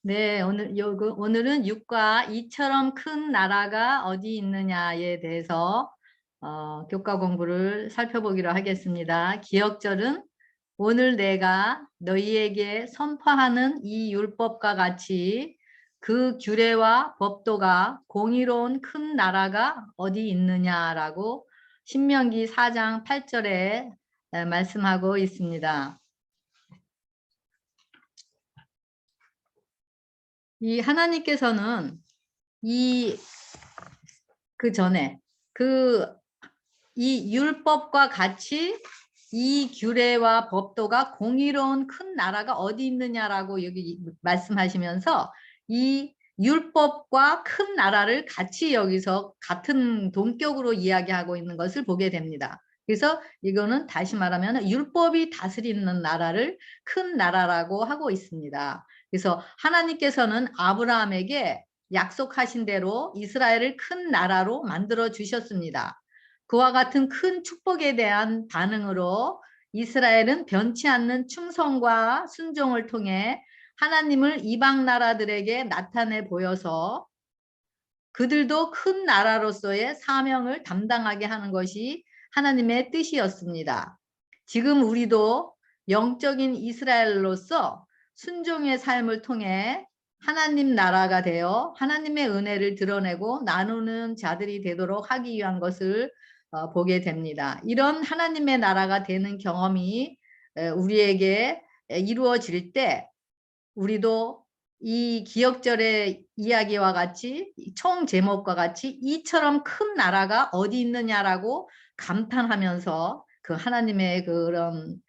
네, 오늘은 육과 이처럼 큰 나라가 어디 있느냐에 대해서 교과 공부를 살펴보기로 하겠습니다. 기억절은 오늘 내가 너희에게 선포하는 이 율법과 같이 그 규례와 법도가 공의로운 큰 나라가 어디 있느냐라고 신명기 4장 8절에 말씀하고 있습니다. 이 하나님께서는 그 전에 이 율법과 같이 이 규례와 법도가 공의로운 큰 나라가 어디 있느냐라고 여기 말씀하시면서 이 율법과 큰 나라를 같이 여기서 같은 동격으로 이야기하고 있는 것을 보게 됩니다. 그래서 이거는 다시 말하면 율법이 다스리는 나라를 큰 나라라고 하고 있습니다. 그래서 하나님께서는 아브라함에게 약속하신 대로 이스라엘을 큰 나라로 만들어 주셨습니다. 그와 같은 큰 축복에 대한 반응으로 이스라엘은 변치 않는 충성과 순종을 통해 하나님을 이방 나라들에게 나타내 보여서 그들도 큰 나라로서의 사명을 담당하게 하는 것이 하나님의 뜻이었습니다. 지금 우리도 영적인 이스라엘로서 순종의 삶을 통해 하나님 나라가 되어 하나님의 은혜를 드러내고 나누는 자들이 되도록 하기 위한 것을 보게 됩니다. 이런 하나님의 나라가 되는 경험이 우리에게 이루어질 때 우리도 이 기억절의 이야기와 같이 총 제목과 같이 이처럼 큰 나라가 어디 있느냐라고 감탄하면서 그 하나님의 그런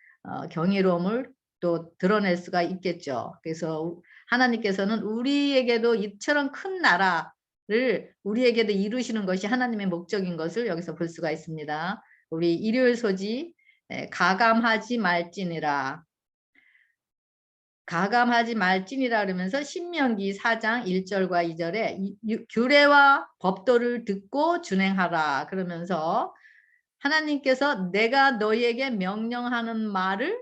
경이로움을 또 드러낼 수가 있겠죠. 그래서 하나님께서는 우리에게도 이처럼 큰 나라를 우리에게도 이루시는 것이 하나님의 목적인 것을 여기서 볼 수가 있습니다. 우리 일요일 소지 가감하지 말지니라. 가감하지 말지니라 그러면서 신명기 4장 1절과 2절에 규례와 법도를 듣고 준행하라 그러면서 하나님께서 내가 너희에게 명령하는 말을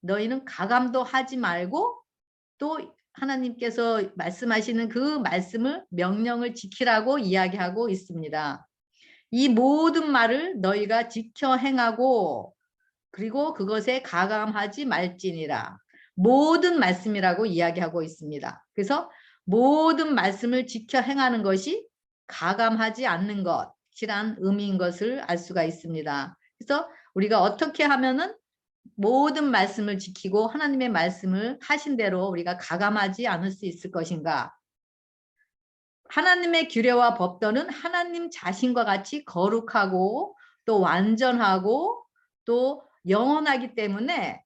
너희는 가감도 하지 말고 또 하나님께서 말씀하시는 그 말씀을 명령을 지키라고 이야기하고 있습니다. 이 모든 말을 너희가 지켜 행하고 그리고 그것에 가감하지 말지니라. 모든 말씀이라고 이야기하고 있습니다. 그래서 모든 말씀을 지켜 행하는 것이 가감하지 않는 것이란 의미인 것을 알 수가 있습니다. 그래서 우리가 어떻게 하면은 모든 말씀을 지키고 하나님의 말씀을 하신 대로 우리가 가감하지 않을 수 있을 것인가? 하나님의 규례와 법도는 하나님 자신과 같이 거룩하고 또 완전하고 또 영원하기 때문에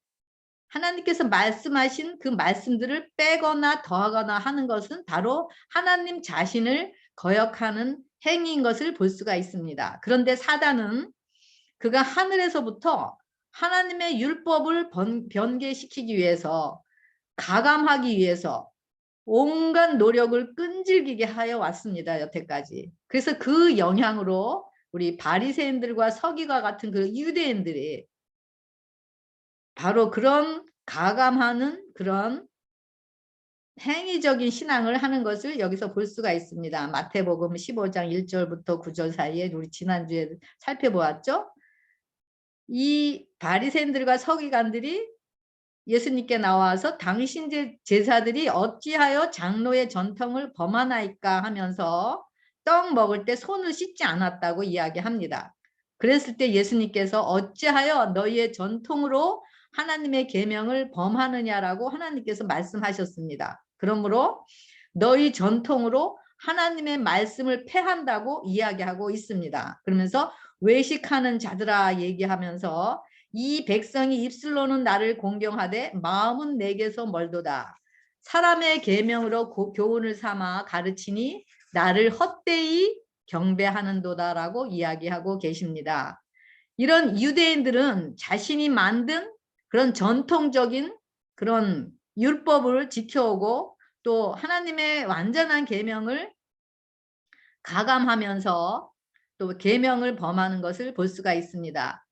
하나님께서 말씀하신 그 말씀들을 빼거나 더하거나 하는 것은 바로 하나님 자신을 거역하는 행위인 것을 볼 수가 있습니다. 그런데 사단은 그가 하늘에서부터 하나님의 율법을 변개시키기 위해서 가감하기 위해서 온갖 노력을 끈질기게 하여 왔습니다. 여태까지. 그래서 그 영향으로 우리 바리새인들과 서기관 같은 그 유대인들이 바로 그런 가감하는 그런 행위적인 신앙을 하는 것을 여기서 볼 수가 있습니다. 마태복음 15장 1절부터 9절 사이에 우리 지난주에 살펴보았죠. 이 바리새인들과 서기관들이 예수님께 나와서 당신 제자들이 어찌하여 장로의 전통을 범하나이까 하면서 떡 먹을 때 손을 씻지 않았다고 이야기합니다. 그랬을 때 예수님께서 어찌하여 너희의 전통으로 하나님의 계명을 범하느냐라고 하나님께서 말씀하셨습니다. 그러므로 너희 전통으로 하나님의 말씀을 폐한다고 이야기하고 있습니다. 그러면서 외식하는 자들아 얘기하면서 이 백성이 입술로는 나를 공경하되 마음은 내게서 멀도다. 사람의 계명으로 교훈을 삼아 가르치니 나를 헛되이 경배하는도다라고 이야기하고 계십니다. 이런 유대인들은 자신이 만든 그런 전통적인 그런 율법을 지켜오고 또 하나님의 완전한 계명을 가감하면서 또 계명을 범하는 것을 볼 수가 있습니다.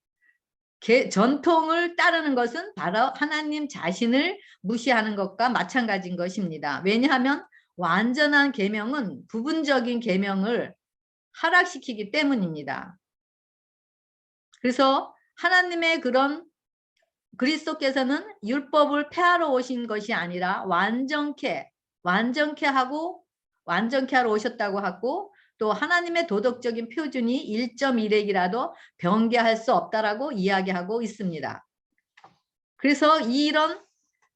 전통을 따르는 것은 바로 하나님 자신을 무시하는 것과 마찬가지인 것입니다. 왜냐하면 완전한 계명은 부분적인 계명을 하락시키기 때문입니다. 그래서 하나님의 그런 그리스도께서는 율법을 폐하러 오신 것이 아니라 완전케 하러 오셨다고 하고, 또 하나님의 도덕적인 표준이 1.1획이라도 변개할 수 없다라고 이야기하고 있습니다. 그래서 이런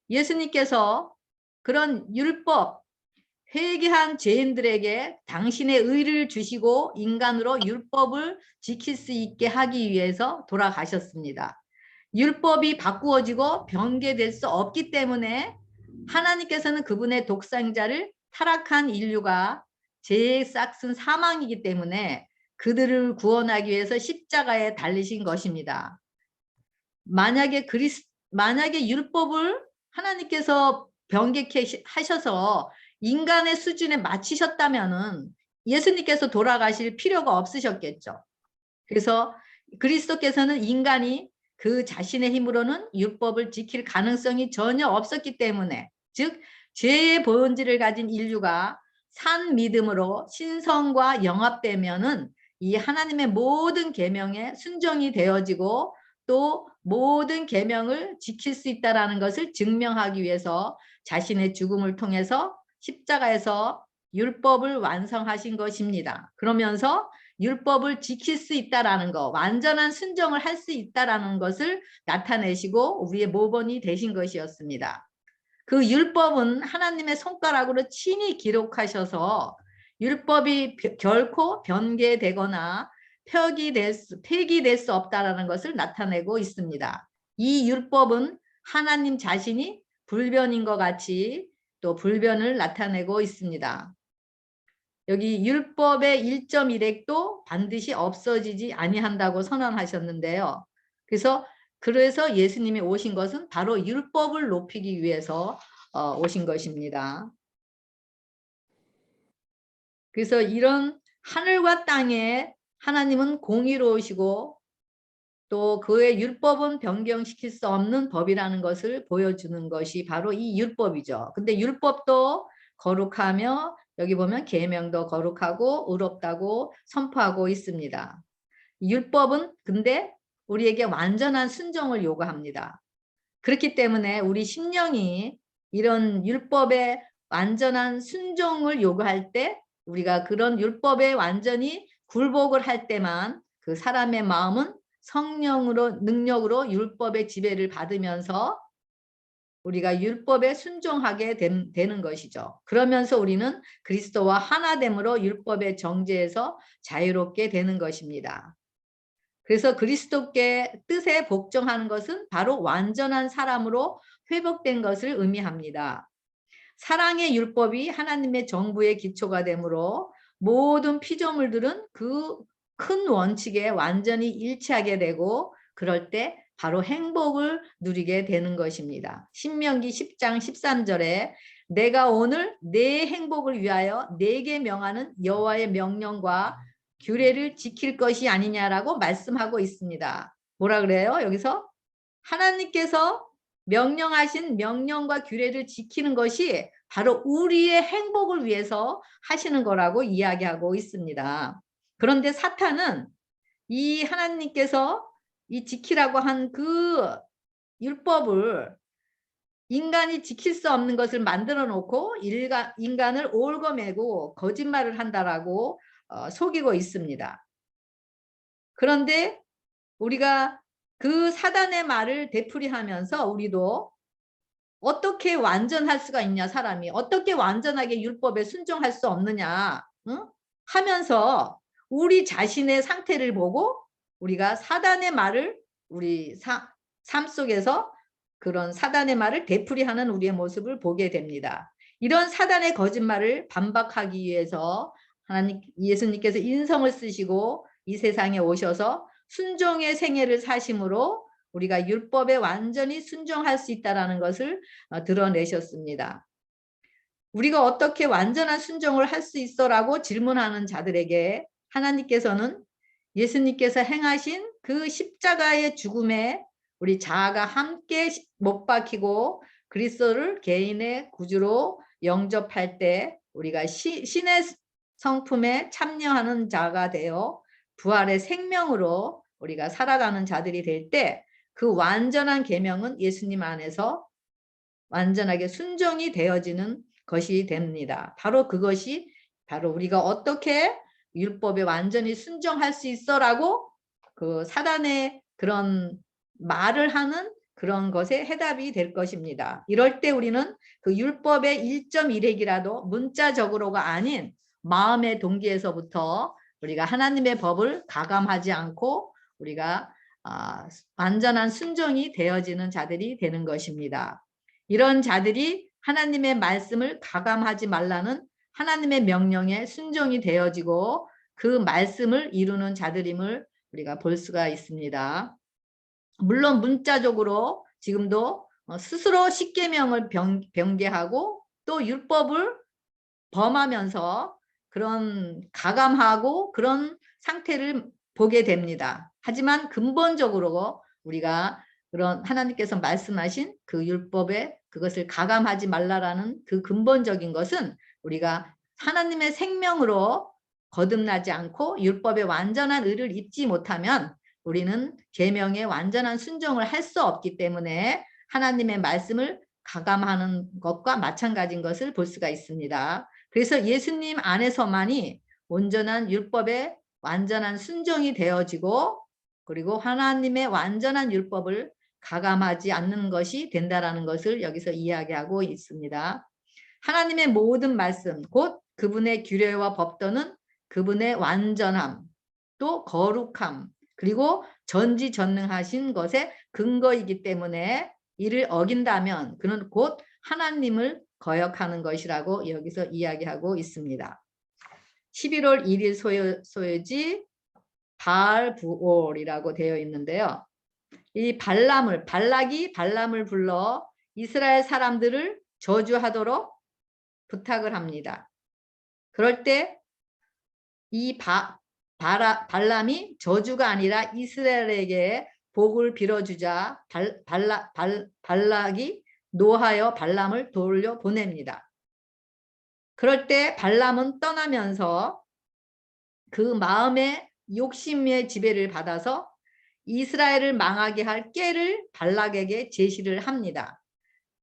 예수님께서 그런 율법, 회개한 죄인들에게 당신의 의를 주시고 인간으로 율법을 지킬 수 있게 하기 위해서 돌아가셨습니다. 율법이 바꾸어지고 변개될 수 없기 때문에 하나님께서는 그분의 독생자를 타락한 인류가 죄의 싹슨 사망이기 때문에 그들을 구원하기 위해서 십자가에 달리신 것입니다. 만약에 율법을 하나님께서 변개케 하셔서 인간의 수준에 맞추셨다면은 예수님께서 돌아가실 필요가 없으셨겠죠. 그래서 그리스도께서는 인간이 그 자신의 힘으로는 율법을 지킬 가능성이 전혀 없었기 때문에, 즉 죄의 본질을 가진 인류가 산 믿음으로 신성과 영합되면은 이 하나님의 모든 계명에 순종이 되어지고 또 모든 계명을 지킬 수 있다라는 것을 증명하기 위해서 자신의 죽음을 통해서 십자가에서 율법을 완성하신 것입니다. 그러면서 율법을 지킬 수 있다라는 것, 완전한 순종을 할 수 있다라는 것을 나타내시고 우리의 모범이 되신 것이었습니다. 그 율법은 하나님의 손가락으로 친히 기록하셔서 율법이 결코 변개되거나 폐기될 수 없다라는 것을 나타내고 있습니다. 이 율법은 하나님 자신이 불변인 것 같이 또 불변을 나타내고 있습니다. 여기 율법의 1.1획도 반드시 없어지지 아니한다고 선언하셨는데요. 그래서 예수님이 오신 것은 바로 율법을 높이기 위해서 오신 것입니다. 그래서 이런 하늘과 땅에 하나님은 공의로우시고 또 그의 율법은 변경시킬 수 없는 법이라는 것을 보여주는 것이 바로 이 율법이죠. 근데 율법도 거룩하며 여기 보면 계명도 거룩하고 의롭다고 선포하고 있습니다. 율법은 근데 우리에게 완전한 순종을 요구합니다. 그렇기 때문에 우리 심령이 이런 율법의 완전한 순종을 요구할 때 우리가 그런 율법에 완전히 굴복을 할 때만 그 사람의 마음은 성령으로 능력으로 율법의 지배를 받으면서 우리가 율법에 순종하게 되는 것이죠. 그러면서 우리는 그리스도와 하나됨으로 율법의 정죄에서 자유롭게 되는 것입니다. 그래서 그리스도께 뜻에 복종하는 것은 바로 완전한 사람으로 회복된 것을 의미합니다. 사랑의 율법이 하나님의 정부의 기초가 되므로 모든 피조물들은 그 큰 원칙에 완전히 일치하게 되고 그럴 때 바로 행복을 누리게 되는 것입니다. 신명기 10장 13절에 내가 오늘 내 행복을 위하여 내게 명하는 여호와의 명령과 규례를 지킬 것이 아니냐라고 말씀하고 있습니다. 뭐라 그래요? 여기서 하나님께서 명령하신 명령과 규례를 지키는 것이 바로 우리의 행복을 위해서 하시는 거라고 이야기하고 있습니다. 그런데 사탄은 이 하나님께서 이 지키라고 한 그 율법을 인간이 지킬 수 없는 것을 만들어 놓고 인간을 올거매고 거짓말을 한다라고 속이고 있습니다. 그런데 우리가 그 사단의 말을 되풀이하면서 우리도 어떻게 완전할 수가 있냐, 사람이 어떻게 완전하게 율법에 순종할 수 없느냐 하면서 우리 자신의 상태를 보고 우리가 사단의 말을 우리 삶 속에서 그런 사단의 말을 되풀이하는 우리의 모습을 보게 됩니다. 이런 사단의 거짓말을 반박하기 위해서 예수님께서 인성을 쓰시고 이 세상에 오셔서 순종의 생애를 사심으로 우리가 율법에 완전히 순종할 수 있다는 것을 드러내셨습니다. 우리가 어떻게 완전한 순종을 할 수 있어라고 질문하는 자들에게 하나님께서는 예수님께서 행하신 그 십자가의 죽음에 우리 자아가 함께 못 박히고 그리스도를 개인의 구주로 영접할 때 우리가 신의 성품에 참여하는 자가 되어 부활의 생명으로 우리가 살아가는 자들이 될 때 그 완전한 계명은 예수님 안에서 완전하게 순종이 되어지는 것이 됩니다. 바로 그것이 바로 우리가 어떻게 율법에 완전히 순종할 수 있어라고 그 사단의 그런 말을 하는 그런 것에 해답이 될 것입니다. 이럴 때 우리는 그 율법의 1.1핵이라도 문자적으로가 아닌 마음의 동기에서부터 우리가 하나님의 법을 가감하지 않고 우리가 완전한 순종이 되어지는 자들이 되는 것입니다. 이런 자들이 하나님의 말씀을 가감하지 말라는 하나님의 명령에 순종이 되어지고 그 말씀을 이루는 자들임을 우리가 볼 수가 있습니다. 물론 문자적으로 지금도 스스로 십계명을 변개하고 또 율법을 범하면서 그런 가감하고 그런 상태를 보게 됩니다. 하지만 근본적으로 우리가 그런 하나님께서 말씀하신 그 율법에 그것을 가감하지 말라라는 그 근본적인 것은 우리가 하나님의 생명으로 거듭나지 않고 율법의 완전한 의를 입지 못하면 우리는 계명의 완전한 순종을 할 수 없기 때문에 하나님의 말씀을 가감하는 것과 마찬가지인 것을 볼 수가 있습니다. 그래서 예수님 안에서만이 온전한 율법의 완전한 순종이 되어지고 그리고 하나님의 완전한 율법을 가감하지 않는 것이 된다라는 것을 여기서 이야기하고 있습니다. 하나님의 모든 말씀, 곧 그분의 규례와 법도는 그분의 완전함, 또 거룩함, 그리고 전지전능하신 것의 근거이기 때문에 이를 어긴다면 그는 곧 하나님을 거역하는 것이라고 여기서 이야기하고 있습니다. 11월 1일 소요지 바알부올이라고 되어 있는데요. 이 발락이 발람을 불러 이스라엘 사람들을 저주하도록 부탁을 합니다. 그럴 때 이 발람이 저주가 아니라 이스라엘에게 복을 빌어주자 발락이 노하여 발람을 돌려보냅니다. 그럴 때 발람은 떠나면서 그 마음의 욕심의 지배를 받아서 이스라엘을 망하게 할 꾀를 발락에게 제시를 합니다.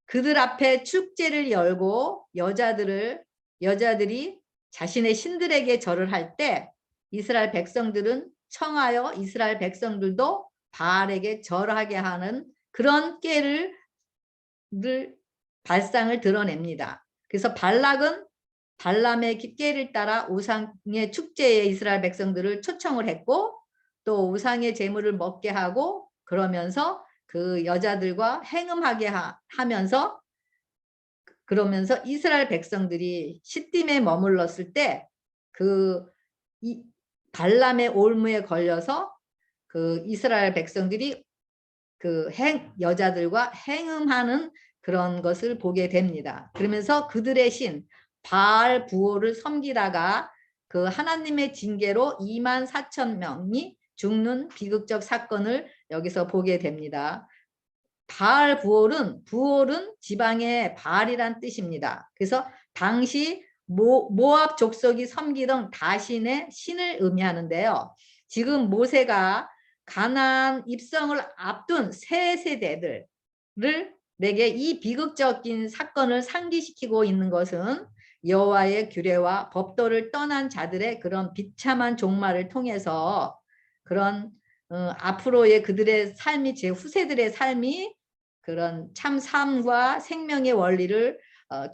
그들 앞에 축제를 열고 여자들이 자신의 신들에게 절을 할 때 이스라엘 백성들은 청하여 이스라엘 백성들도 바알에게 절하게 하는 그런 꾀를 발상을 드러냅니다. 그래서 발락은 발람의 꾀를 따라 우상의 축제에 이스라엘 백성들을 초청을 했고 또 우상의 제물을 먹게 하고 그러면서 그 여자들과 행음하게 하면서 그러면서 이스라엘 백성들이 시딤에 머물렀을 때 그 발람의 올무에 걸려서 그 이스라엘 백성들이 그 여자들과 행음하는 그런 것을 보게 됩니다. 그러면서 그들의 신 바알 부호를 섬기다가 그 하나님의 징계로 24,000명이 죽는 비극적 사건을 여기서 보게 됩니다. 바알 부올은 지방의 바알이란 뜻입니다. 그래서 당시 모압 족속이 섬기던 다신의 신을 의미하는데요. 지금 모세가 가나안 입성을 앞둔 새 세대들을 내게 이 비극적인 사건을 상기시키고 있는 것은 여호와의 규례와 법도를 떠난 자들의 그런 비참한 종말을 통해서 그런 앞으로의 그들의 삶이 제 후세들의 삶이 그런 참 삶과 생명의 원리를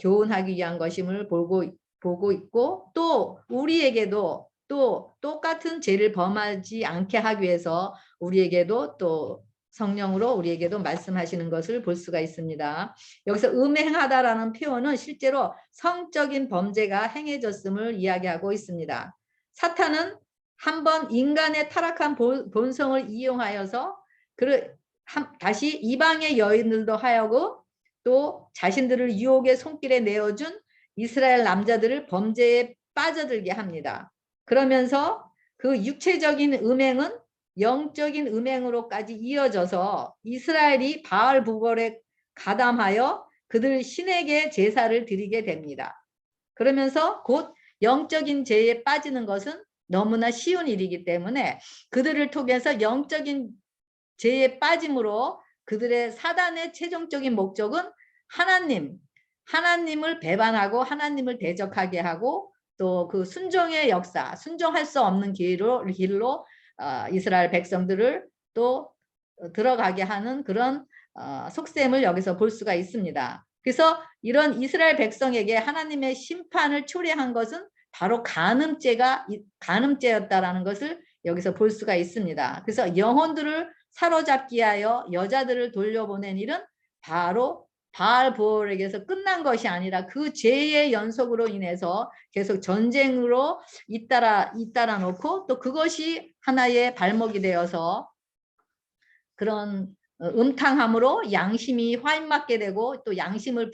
교훈하기 위한 것임을 보고 있고 또 우리에게도 또 똑같은 죄를 범하지 않게 하기 위해서 우리에게도 또 성령으로 우리에게도 말씀하시는 것을 볼 수가 있습니다. 여기서 음행하다라는 표현은 실제로 성적인 범죄가 행해졌음을 이야기하고 있습니다. 사탄은 한번 인간의 타락한 본성을 이용하여서 다시 이방의 여인들도 하여금 또 자신들을 유혹의 손길에 내어준 이스라엘 남자들을 범죄에 빠져들게 합니다. 그러면서 그 육체적인 음행은 영적인 음행으로까지 이어져서 이스라엘이 바알 부벌에 가담하여 그들 신에게 제사를 드리게 됩니다. 그러면서 곧 영적인 죄에 빠지는 것은 너무나 쉬운 일이기 때문에 그들을 통해서 영적인 죄에 빠짐으로 그들의 사단의 최종적인 목적은 하나님을 배반하고 하나님을 대적하게 하고 또 그 순종의 역사, 순종할 수 없는 길로 이스라엘 백성들을 또 들어가게 하는 그런 속셈을 여기서 볼 수가 있습니다. 그래서 이런 이스라엘 백성에게 하나님의 심판을 초래한 것은 바로 간음죄였다라는 것을 여기서 볼 수가 있습니다. 그래서 영혼들을 사로잡기 위하여 여자들을 돌려보낸 일은 바로 바알 부올에게서 끝난 것이 아니라 그 죄의 연속으로 인해서 계속 전쟁으로 잇따라 놓고 또 그것이 하나의 발목이 되어서 그런 음탕함으로 양심이 화인맞게 되고 또 양심을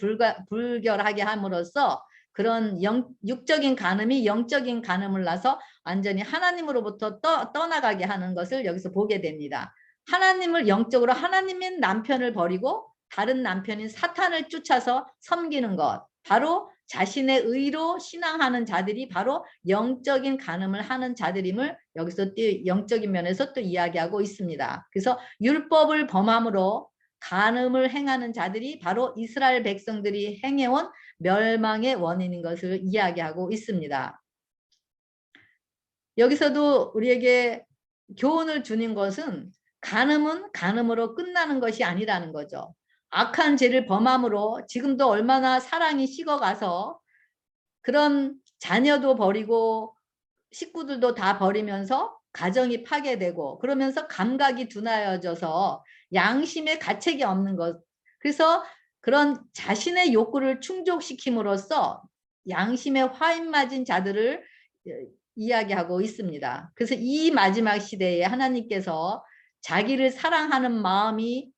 불결하게 함으로써 그런 육적인 간음이 영적인 간음을 나서 완전히 하나님으로부터 떠나가게 하는 것을 여기서 보게 됩니다. 하나님을 영적으로 하나님인 남편을 버리고 다른 남편인 사탄을 쫓아서 섬기는 것, 바로 자신의 의로 신앙하는 자들이 바로 영적인 간음을 하는 자들임을 여기서 영적인 면에서 또 이야기하고 있습니다. 그래서 율법을 범함으로 간음을 행하는 자들이 바로 이스라엘 백성들이 행해온 멸망의 원인인 것을 이야기하고 있습니다. 여기서도 우리에게 교훈을 주는 것은 간음은 간음으로 끝나는 것이 아니라는 거죠. 악한 죄를 범함으로 지금도 얼마나 사랑이 식어가서 그런 자녀도 버리고 식구들도 다 버리면서 가정이 파괴되고 그러면서 감각이 둔하여져서 양심의 가책이 없는 것. 그래서 그런 자신의 욕구를 충족시킴으로써 양심에 화인맞은 자들을 이야기하고 있습니다. 그래서 이 마지막 시대에 하나님께서 자기를 사랑하는 마음이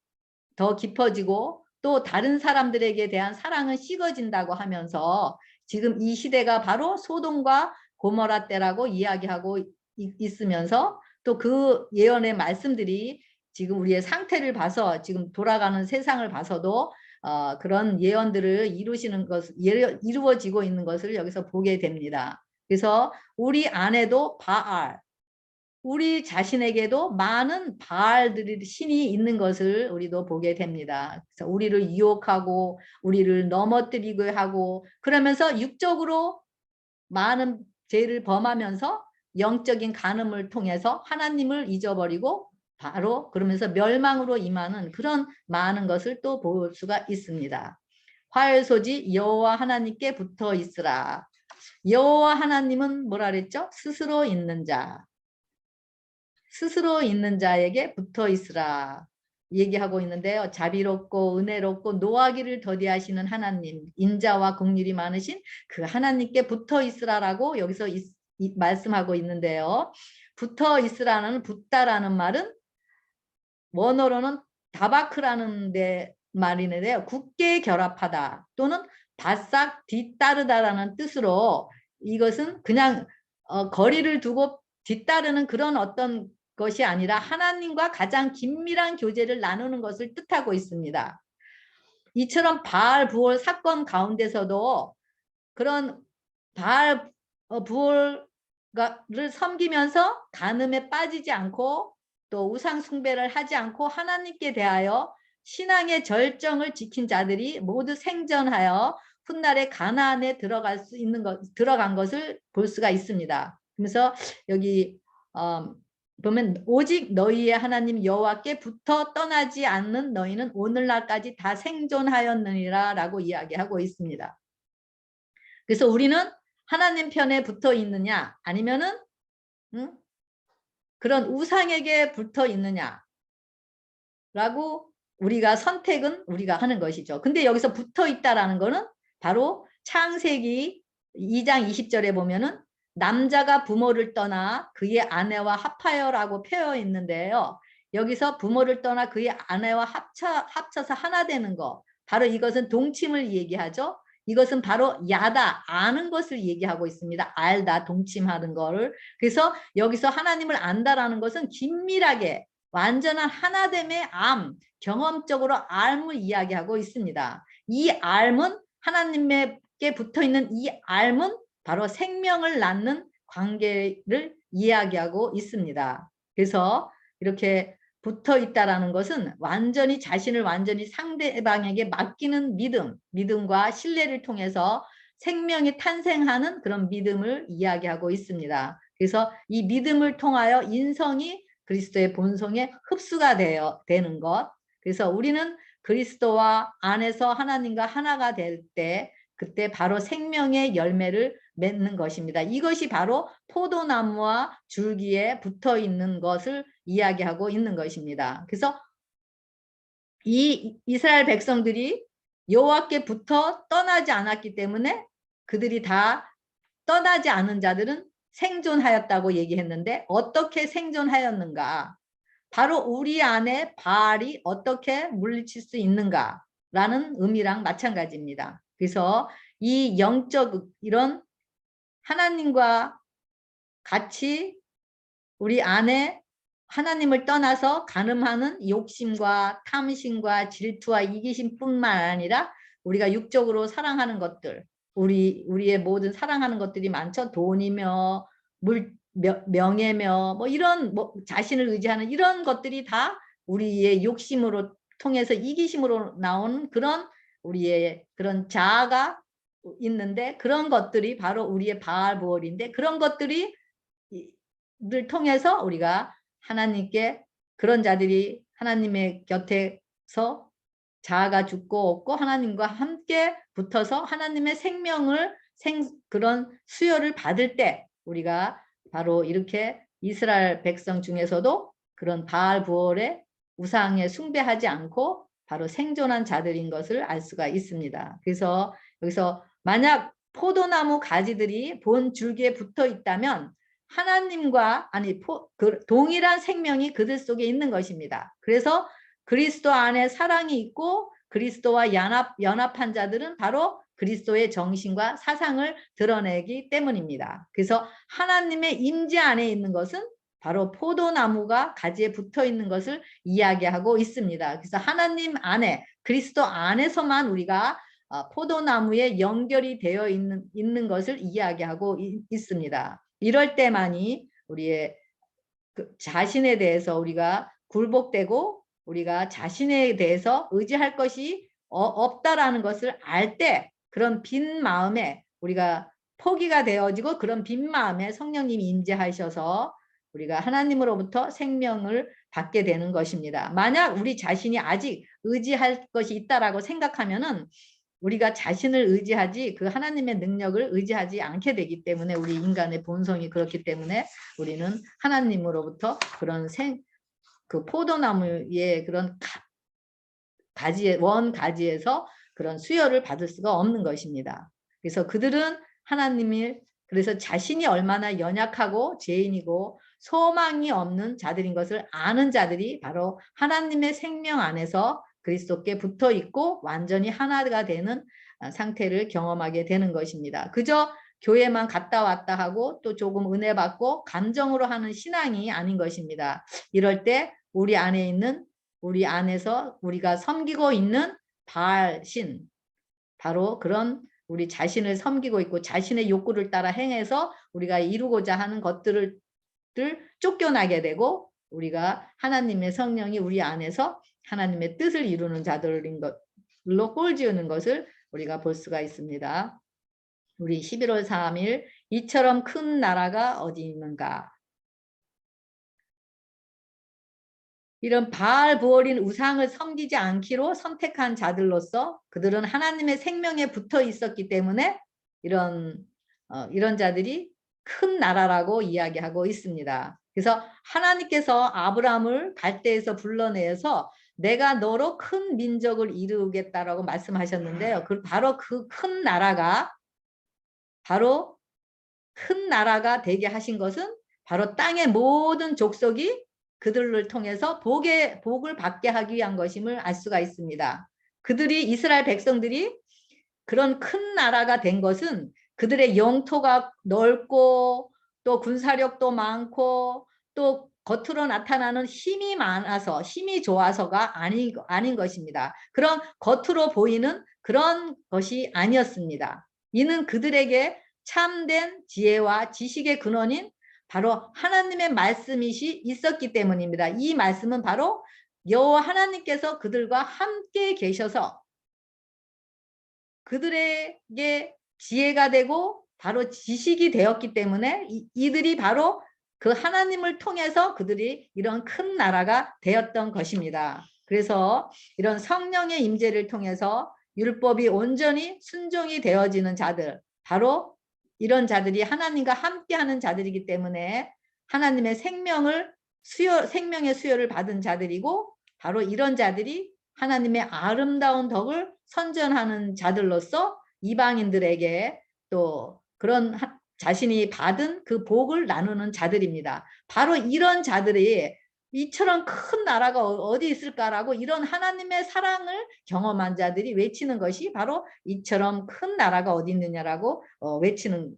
더 깊어지고 또 다른 사람들에게 대한 사랑은 식어진다고 하면서 지금 이 시대가 바로 소돔과 고모라 때라고 이야기하고 있으면서 또 그 예언의 말씀들이 지금 우리의 상태를 봐서 지금 돌아가는 세상을 봐서도 그런 예언들을 이루어지고 있는 것을 여기서 보게 됩니다. 그래서 우리 안에도 우리 자신에게도 많은 바알들이 신이 있는 것을 우리도 보게 됩니다. 그래서 우리를 유혹하고 우리를 넘어뜨리고 하고 그러면서 육적으로 많은 죄를 범하면서 영적인 간음을 통해서 하나님을 잊어버리고 바로 그러면서 멸망으로 임하는 그런 많은 것을 또 볼 수가 있습니다. 화요소지 여호와 하나님께 붙어 있으라. 여호와 하나님은 뭐라 그랬죠? 스스로 있는 자. 스스로 있는 자에게 붙어 있으라 얘기하고 있는데요. 자비롭고 은혜롭고 노하기를 더디하시는 하나님, 인자와 긍휼이 많으신 그 하나님께 붙어 있으라라고 여기서 말씀하고 있는데요. 붙어 있으라는 붙다라는 말은 원어로는 다바크라는 말이는데요. 굳게 결합하다 또는 바싹 뒤따르다라는 뜻으로 이것은 그냥 거리를 두고 뒤따르는 그런 어떤 것이 아니라 하나님과 가장 긴밀한 교제를 나누는 것을 뜻하고 있습니다. 이처럼 바알 부올 사건 가운데서도 그런 바알 부올을 섬기면서 간음에 빠지지 않고 또 우상 숭배를 하지 않고 하나님께 대하여 신앙의 절정을 지킨 자들이 모두 생존하여 훗날에 가나안에 들어간 것을 볼 수가 있습니다. 그래서 여기 보면 오직 너희의 하나님 여호와께 붙어 떠나지 않는 너희는 오늘날까지 다 생존하였느니라 라고 이야기하고 있습니다. 그래서 우리는 하나님 편에 붙어 있느냐 아니면은 그런 우상에게 붙어 있느냐 라고 우리가 선택은 우리가 하는 것이죠. 근데 여기서 붙어 있다라는 거는 바로 창세기 2장 20절에 보면은 남자가 부모를 떠나 그의 아내와 합하여라고 표현해 있는데요. 여기서 부모를 떠나 그의 아내와 합쳐서 하나 되는 거. 바로 이것은 동침을 얘기하죠. 이것은 바로 야다, 아는 것을 얘기하고 있습니다. 알다, 동침하는 거를. 그래서 여기서 하나님을 안다라는 것은 긴밀하게 완전한 하나됨의 경험적으로 알을 이야기하고 있습니다. 이 알은 하나님께 붙어있는 이 알은 바로 생명을 낳는 관계를 이야기하고 있습니다. 그래서 이렇게 붙어 있다라는 것은 완전히 자신을 완전히 상대방에게 맡기는 믿음과 신뢰를 통해서 생명이 탄생하는 그런 믿음을 이야기하고 있습니다. 그래서 이 믿음을 통하여 인성이 그리스도의 본성에 흡수가 되는 것. 그래서 우리는 그리스도와 안에서 하나님과 하나가 될 때 그때 바로 생명의 열매를 맺는 것입니다. 이것이 바로 포도나무와 줄기에 붙어 있는 것을 이야기하고 있는 것입니다. 그래서 이 이스라엘 백성들이 여호와께 붙어 떠나지 않았기 때문에 그들이 다 떠나지 않은 자들은 생존하였다고 얘기했는데 어떻게 생존하였는가? 바로 우리 안에 바알이 어떻게 물리칠 수 있는가라는 의미랑 마찬가지입니다. 그래서 이 영적 이런 하나님과 같이 우리 안에 하나님을 떠나서 간음하는 욕심과 탐심과 질투와 이기심뿐만 아니라 우리가 육적으로 사랑하는 것들, 우리의 모든 사랑하는 것들이 많죠. 돈이며 명예며 뭐 이런 자신을 의지하는 이런 것들이 다 우리의 욕심으로 통해서 이기심으로 나오는 그런 우리의 그런 자아가 있는데 그런 것들이 바로 우리의 바알부얼인데 그런 것들이 를 통해서 우리가 하나님께 그런 자들이 하나님의 곁에서 자아가 죽고 없고 하나님과 함께 붙어서 하나님의 생명을 그런 수요를 받을 때 우리가 바로 이렇게 이스라엘 백성 중에서도 그런 바알 부올의 우상에 숭배하지 않고 바로 생존한 자들인 것을 알 수가 있습니다. 그래서 여기서 만약 포도나무 가지들이 본 줄기에 붙어 있다면 하나님과 동일한 생명이 그들 속에 있는 것입니다. 그래서 그리스도 안에 사랑이 있고 그리스도와 연합한 자들은 바로 그리스도의 정신과 사상을 드러내기 때문입니다. 그래서 하나님의 임재 안에 있는 것은 바로 포도나무가 가지에 붙어 있는 것을 이야기하고 있습니다. 그래서 하나님 안에 그리스도 안에서만 우리가 포도나무에 연결이 되어 있는 것을 이야기하고 있습니다. 이럴 때만이 우리의 자신에 대해서 우리가 굴복되고 우리가 자신에 대해서 의지할 것이 없다라는 것을 알 때 그런 빈 마음에 우리가 포기가 되어지고 그런 빈 마음에 성령님이 임재하셔서 우리가 하나님으로부터 생명을 받게 되는 것입니다. 만약 우리 자신이 아직 의지할 것이 있다라고 생각하면은 우리가 자신을 의지하지 그 하나님의 능력을 의지하지 않게 되기 때문에 우리 인간의 본성이 그렇기 때문에 우리는 하나님으로부터 그런 그 포도나무의 그런 가지에서 그런 수혈을 받을 수가 없는 것입니다. 그래서 그들은 그래서 자신이 얼마나 연약하고 죄인이고 소망이 없는 자들인 것을 아는 자들이 바로 하나님의 생명 안에서 그리스도께 붙어 있고 완전히 하나가 되는 상태를 경험하게 되는 것입니다. 그저 교회만 갔다 왔다 하고 또 조금 은혜 받고 감정으로 하는 신앙이 아닌 것입니다. 이럴 때 우리 안에서 우리가 섬기고 있는 바알신, 바로 그런 우리 자신을 섬기고 있고 자신의 욕구를 따라 행해서 우리가 이루고자 하는 것들을 쫓겨나게 되고 우리가 하나님의 성령이 우리 안에서 하나님의 뜻을 이루는 자들인 것로 꼴지우는 것을 우리가 볼 수가 있습니다. 우리 11월 3일 이처럼 큰 나라가 어디 있는가. 이런 바알 부올인 우상을 섬기지 않기로 선택한 자들로서 그들은 하나님의 생명에 붙어 있었기 때문에 이런 자들이 큰 나라라고 이야기하고 있습니다. 그래서 하나님께서 아브라함을 갈대에서 불러내서 내가 너로 큰 민족을 이루겠다라고 말씀하셨는데요. 바로 그 큰 나라가 되게 하신 것은 바로 땅의 모든 족속이 그들을 통해서 복을 받게 하기 위한 것임을 알 수가 있습니다. 이스라엘 백성들이 그런 큰 나라가 된 것은 그들의 영토가 넓고 또 군사력도 많고 또 겉으로 나타나는 힘이 많아서 힘이 좋아서가 아닌 것입니다. 그런 겉으로 보이는 그런 것이 아니었습니다. 이는 그들에게 참된 지혜와 지식의 근원인 바로 하나님의 말씀이 있었기 때문입니다. 이 말씀은 바로 여호와 하나님께서 그들과 함께 계셔서 그들에게 지혜가 되고 바로 지식이 되었기 때문에 이들이 바로 그 하나님을 통해서 그들이 이런 큰 나라가 되었던 것입니다. 그래서 이런 성령의 임재를 통해서 율법이 온전히 순종이 되어지는 자들, 바로 이런 자들이 하나님과 함께하는 자들이기 때문에 하나님의 생명의 수요를 받은 자들이고 바로 이런 자들이 하나님의 아름다운 덕을 선전하는 자들로서 이방인들에게 또 그런 자신이 받은 그 복을 나누는 자들입니다. 바로 이런 자들이 이처럼 큰 나라가 어디 있을까라고 이런 하나님의 사랑을 경험한 자들이 외치는 것이 바로 이처럼 큰 나라가 어디 있느냐라고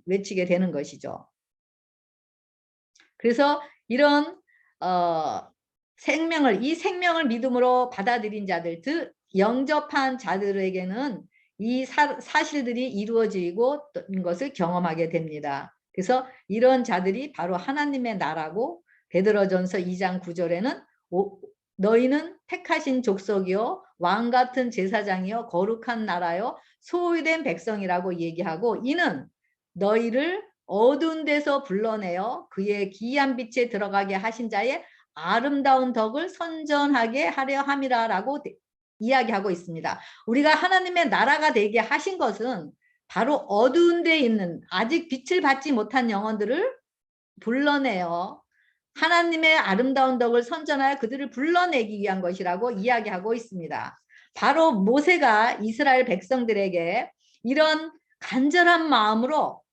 외치게 되는 것이죠. 그래서 이런 이 생명을 믿음으로 받아들인 자들, 즉 영접한 자들에게는 이 사실들이 이루어지고 것을 경험하게 됩니다. 그래서 이런 자들이 바로 하나님의 나라고 베드로전서 2장 9절에는 너희는 택하신 족속이요 왕 같은 제사장이요 거룩한 나라요 소유된 백성이라고 얘기하고 이는 너희를 어두운 데서 불러내어 그의 기이한 빛에 들어가게 하신 자의 아름다운 덕을 선전하게 하려 함이라라고 이야기하고 있습니다. 우리가 하나님의 나라가 되게 하신 것은 바로 어두운 데 있는 아직 빛을 받지 못한 영혼들을 불러내어 하나님의 아름다운 덕을 선전하여 그들을 불러내기 위한 것이라고 이야기하고 있습니다. 바로 모세가 이스라엘 백성들에게 이런 간절한 마음으로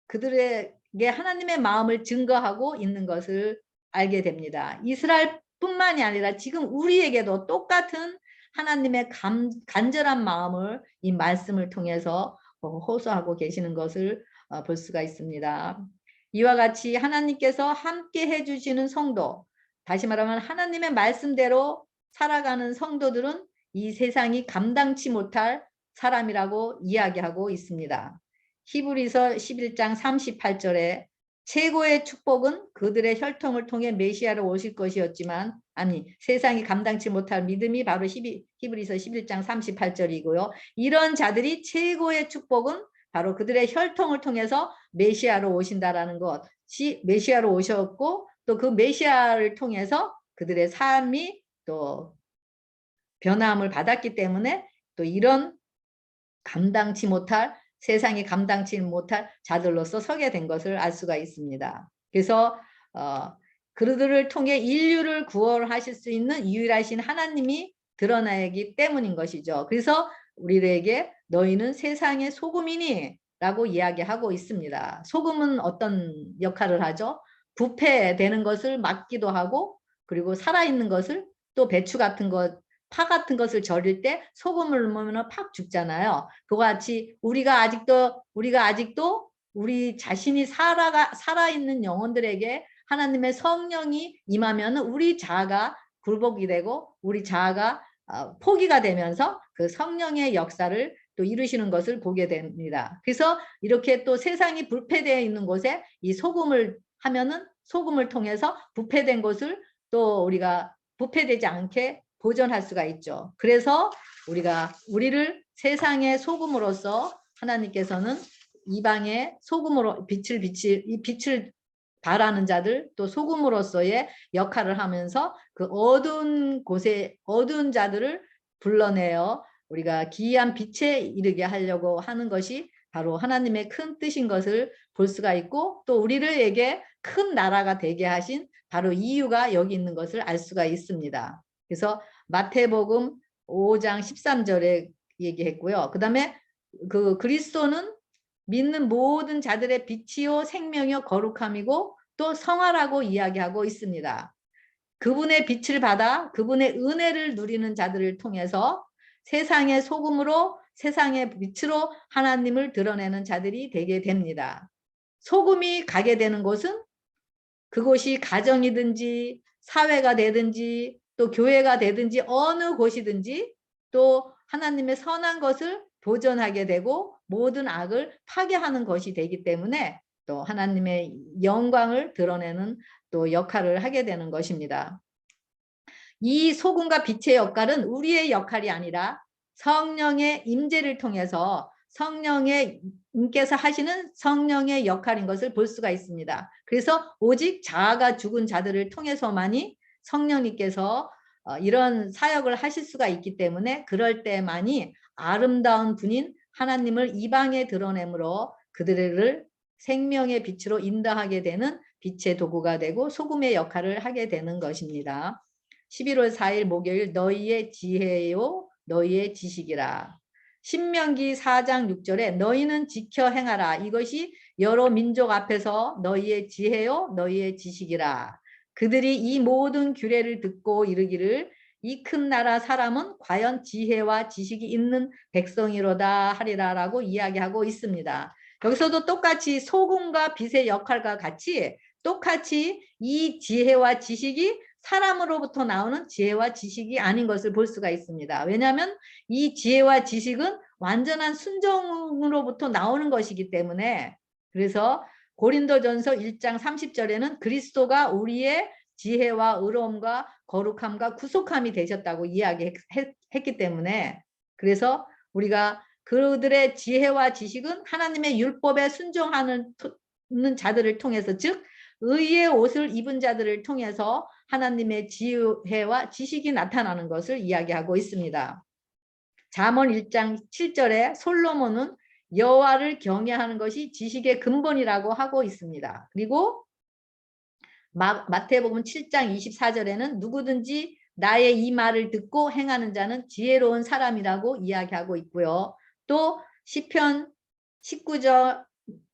그들에게 하나님의 마음을 증거하고 있는 것을 알게 됩니다. 이스라엘뿐만이 아니라 지금 우리에게도 똑같은 하나님의 간절한 마음을 이 말씀을 통해서 호소하고 계시는 것을 볼 수가 있습니다. 이와 같이 하나님께서 함께 해주시는 성도, 다시 말하면 하나님의 말씀대로 살아가는 성도들은 이 세상이 감당치 못할 사람이라고 이야기하고 있습니다. 히브리서 11장 38절에 최고의 축복은 그들의 혈통을 통해 메시아로 오실 것이었지만 세상이 감당치 못할 믿음이 바로 히브리서 11장 38절이고요. 이런 자들이 최고의 축복은 바로 그들의 혈통을 통해서 메시아로 오신다라는 것이 메시아로 오셨고 또 그 메시아를 통해서 그들의 삶이 또 변화함을 받았기 때문에 또 이런 세상이 감당치 못할 자들로서 서게 된 것을 알 수가 있습니다. 그래서 그들을 통해 인류를 구원하실 수 있는 유일하신 하나님이 드러나기 때문인 것이죠. 그래서 우리에게 너희는 세상의 소금이니 라고 이야기하고 있습니다. 소금은 어떤 역할을 하죠? 부패되는 것을 막기도 하고 그리고 살아있는 것을 또 배추 같은 것 파 같은 것을 절일 때 소금을 넣으면 팍 죽잖아요. 그와 같이 우리가 아직도 우리 자신이 살아있는 영혼들에게 하나님의 성령이 임하면 우리 자아가 굴복이 되고 우리 자아가 포기가 되면서 그 성령의 역사를 또 이루시는 것을 보게 됩니다. 그래서 이렇게 또 세상이 부패되어 있는 곳에 이 소금을 하면은 소금을 통해서 부패된 곳을 또 우리가 부패되지 않게 보존할 수가 있죠. 그래서 우리를 세상의 소금으로서 하나님께서는 이방의 소금으로 빛을 바라는 자들 또 소금으로서의 역할을 하면서 그 어두운 자들을 불러내어 우리가 기이한 빛에 이르게 하려고 하는 것이 바로 하나님의 큰 뜻인 것을 볼 수가 있고 또 우리에게 큰 나라가 되게 하신 바로 이유가 여기 있는 것을 알 수가 있습니다. 그래서 마태복음 5장 13절에 얘기했고요. 그 다음에 그 그리스도는 믿는 모든 자들의 빛이요 생명이요 거룩함이고 또 성화라고 이야기하고 있습니다. 그분의 빛을 받아 그분의 은혜를 누리는 자들을 통해서 세상의 소금으로 세상의 빛으로 하나님을 드러내는 자들이 되게 됩니다. 소금이 가게 되는 곳은 그곳이 가정이든지 사회가 되든지 또 교회가 되든지 어느 곳이든지 또 하나님의 선한 것을 보존하게 되고 모든 악을 파괴하는 것이 되기 때문에 또 하나님의 영광을 드러내는 또 역할을 하게 되는 것입니다. 이 소금과 빛의 역할은 우리의 역할이 아니라 성령의 임재를 통해서 성령께서 하시는 성령의 역할인 것을 볼 수가 있습니다. 그래서 오직 자아가 죽은 자들을 통해서만이 성령님께서 이런 사역을 하실 수가 있기 때문에 그럴 때만이 아름다운 분인 하나님을 이방에 드러내므로 그들을 생명의 빛으로 인도하게 되는 빛의 도구가 되고 소금의 역할을 하게 되는 것입니다. 11월 4일 목요일 너희의 지혜요 너희의 지식이라. 신명기 4장 6절에 너희는 지켜 행하라. 이것이 여러 민족 앞에서 너희의 지혜요 너희의 지식이라. 그들이 이 모든 규례를 듣고 이르기를 이 큰 나라 사람은 과연 지혜와 지식이 있는 백성이로다 하리라라고 이야기하고 있습니다. 여기서도 똑같이 소금과 빛의 역할과 같이 똑같이 이 지혜와 지식이 사람으로부터 나오는 지혜와 지식이 아닌 것을 볼 수가 있습니다. 왜냐하면 이 지혜와 지식은 완전한 순종으로부터 나오는 것이기 때문에 그래서 고린도전서 1장 30절에는 그리스도가 우리의 지혜와 의로움과 거룩함과 구속함이 되셨다고 이야기했기 때문에 그래서 우리가 그들의 지혜와 지식은 하나님의 율법에 순종하는 자들을 통해서 즉 의의 옷을 입은 자들을 통해서 하나님의 지혜와 지식이 나타나는 것을 이야기하고 있습니다. 잠언 1장 7절에 솔로몬은 여호와를 경외하는 것이 지식의 근본이라고 하고 있습니다. 그리고 마태복음 7장 24절에는 누구든지 나의 이 말을 듣고 행하는 자는 지혜로운 사람이라고 이야기하고 있고요. 또 시편 19장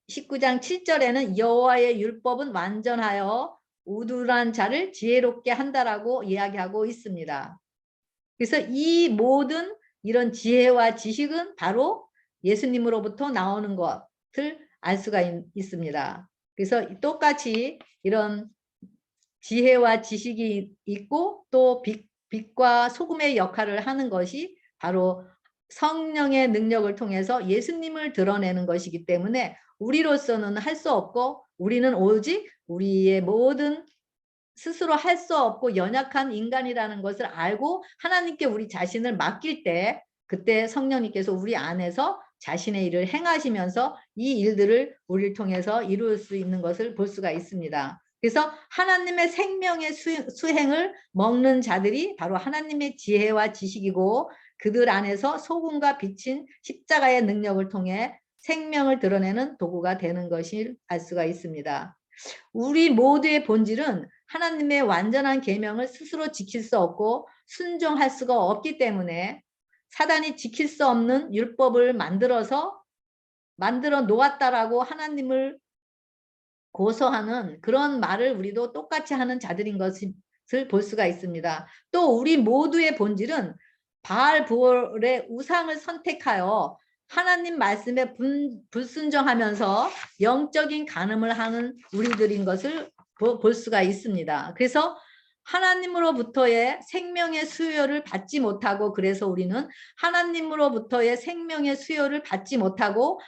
7절에는 여호와의 율법은 완전하여 우둔한 자를 지혜롭게 한다라고 이야기하고 있습니다. 그래서 이 모든 이런 지혜와 지식은 바로 예수님으로부터 나오는 것을 알 수가 있습니다. 그래서 똑같이 이런 지혜와 지식이 있고 또 빛과 소금의 역할을 하는 것이 바로 성령의 능력을 통해서 예수님을 드러내는 것이기 때문에 우리로서는 할 수 없고 우리는 오직 우리의 모든 스스로 할 수 없고 연약한 인간이라는 것을 알고 하나님께 우리 자신을 맡길 때 그때 성령님께서 우리 안에서 자신의 일을 행하시면서 이 일들을 우리를 통해서 이룰 수 있는 것을 볼 수가 있습니다. 그래서 하나님의 생명의 수행을 먹는 자들이 바로 하나님의 지혜와 지식이고 그들 안에서 소금과 빛인 십자가의 능력을 통해 생명을 드러내는 도구가 되는 것을 알 수가 있습니다. 우리 모두의 본질은 하나님의 완전한 계명을 스스로 지킬 수 없고 순종할 수가 없기 때문에 사단이 지킬 수 없는 율법을 만들어 놓았다라고 하나님을 고소하는 그런 말을 우리도 똑같이 하는 자들인 것을 볼 수가 있습니다. 또 우리 모두의 본질은 바알브올의 우상을 선택하여 하나님 말씀에 불순종하면서 영적인 간음을 하는 우리들인 것을 볼 수가 있습니다. 그래서 하나님으로부터의 생명의 수요를 받지 못하고 그래서 우리는 하나님으로부터의 생명의 수요를 받지 못하고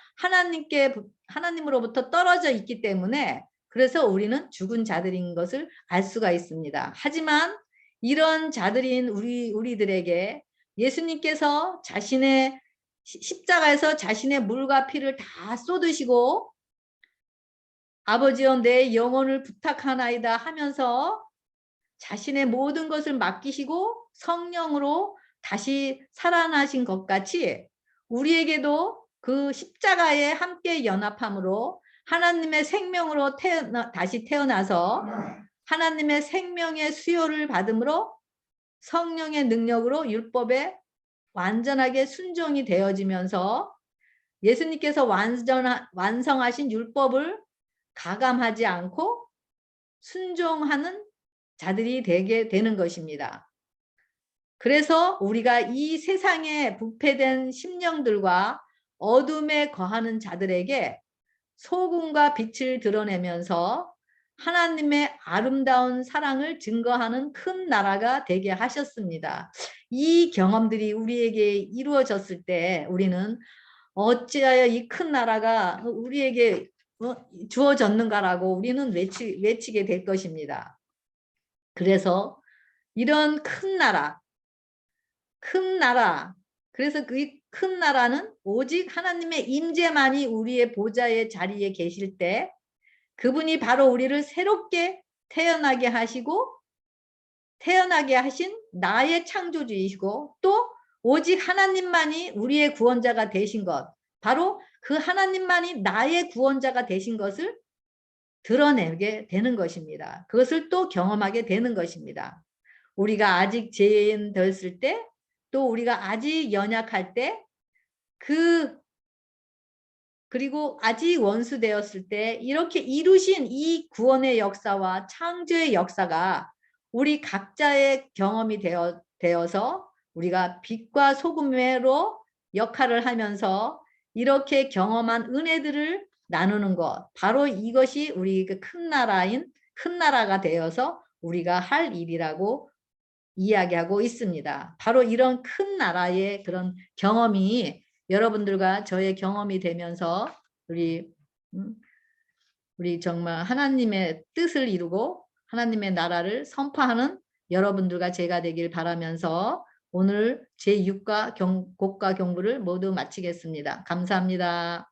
하나님으로부터 떨어져 있기 때문에 그래서 우리는 죽은 자들인 것을 알 수가 있습니다. 하지만 이런 자들인 우리들에게 예수님께서 자신의 십자가에서 자신의 물과 피를 다 쏟으시고 아버지여 내 영혼을 부탁하나이다 하면서 자신의 모든 것을 맡기시고 성령으로 다시 살아나신 것 같이 우리에게도 그 십자가에 함께 연합함으로 하나님의 생명으로 다시 태어나서 하나님의 생명의 수요를 받음으로 성령의 능력으로 율법에 완전하게 순종이 되어지면서 예수님께서 완성하신 율법을 가감하지 않고 순종하는 자들이 되게 되는 것입니다. 그래서 우리가 이 세상에 부패된 심령들과 어둠에 거하는 자들에게 소금과 빛을 드러내면서 하나님의 아름다운 사랑을 증거하는 큰 나라가 되게 하셨습니다. 이 경험들이 우리에게 이루어졌을 때 우리는 어찌하여 이 큰 나라가 우리에게 주어졌는가라고 우리는 외치게 될 것입니다. 그래서 이런 큰 나라, 그래서 그 큰 나라는 오직 하나님의 임재만이 우리의 보좌의 자리에 계실 때 그분이 바로 우리를 새롭게 태어나게 하시고 태어나게 하신 나의 창조주이시고 또 오직 하나님만이 우리의 구원자가 되신 것, 바로 그 하나님만이 나의 구원자가 되신 것을 드러내게 되는 것입니다. 그것을 또 경험하게 되는 것입니다. 우리가 아직 죄인 되었을 때, 또 우리가 아직 연약할 때, 그리고 아직 원수 되었을 때 이렇게 이루신 이 구원의 역사와 창조의 역사가 우리 각자의 경험이 되어서 우리가 빛과 소금으로 역할을 하면서 이렇게 경험한 은혜들을 나누는 것, 바로 이것이 우리 큰 나라가 되어서 우리가 할 일이라고 이야기하고 있습니다. 바로 이런 큰 나라의 그런 경험이 여러분들과 저의 경험이 되면서 우리 정말 하나님의 뜻을 이루고 하나님의 나라를 선포하는 여러분들과 제가 되길 바라면서 오늘 제6과 국가 경부를 모두 마치겠습니다. 감사합니다.